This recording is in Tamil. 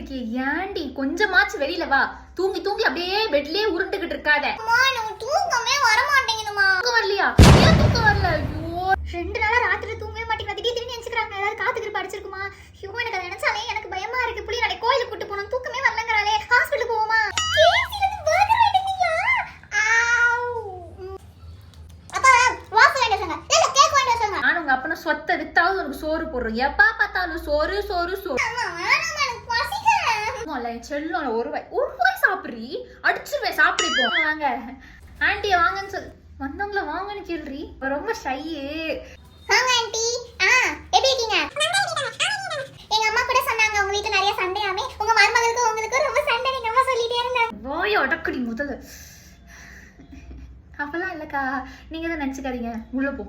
இருக்கியே, ஏன்டி கொஞ்சமாச்சும் வெளியில வா. தூங்கி தூங்கி அப்படியே பெட்லயே உருண்டுகிட்டு இருக்காத. தூக்கமே வர மாட்டேங்குதுமா. தூக்கம் வரலையா? ஏன் தூக்கம் வரல? ஐயோ 2 நாளா ராத்திரி தூங்கவே மாட்டேங்குது. திடீர்னு நினைச்சுக்கிறாங்க ஏதாவது காத்துக்கிட்டு படிச்சிருக்குமா. ஐயோ எனக்கு அதை நினைச்சாலே எனக்கு பயமா இருக்கு. புள்ளி நாளை கோயிலுக்கு கூட்டு போகணும். தூக்கமே வரலங்கறாளே. ஹாஸ்பிடல் போவோமா? நானும் உங்க அப்பனை சொத்தை வித்தாவது உனக்கு சோறு போடுறோம். எப்பா பார்த்தாலும் சோறு சோறு சோறு. செல்லம் ஒரு வாய் சாப்பிட்றி, அடிச்சிருவேன். சாப்பிடி போ. வாங்க ஆண்டிய வாங்கன்னு சொல்லு. வந்தவங்கள வாங்கன்னு கேள்றி. ரொம்ப ஷையே. வாங்க ஆண்டி. எப்படி இருக்கீங்க? எங்க அம்மா கூட சொன்னாங்க உங்க வீட்ல நிறைய சண்டையாமே. உங்க மருமகளுக்கு உங்களுக்கு ரொம்ப சண்டை நீங்க அம்மா சொல்லிட்டே இருந்தாங்க. வாய அடக்கடி முதல்ல. அப்பெல்லாம் இல்லக்கா, நீங்க தான் நினைச்சுக்காதீங்க. உள்ள போ.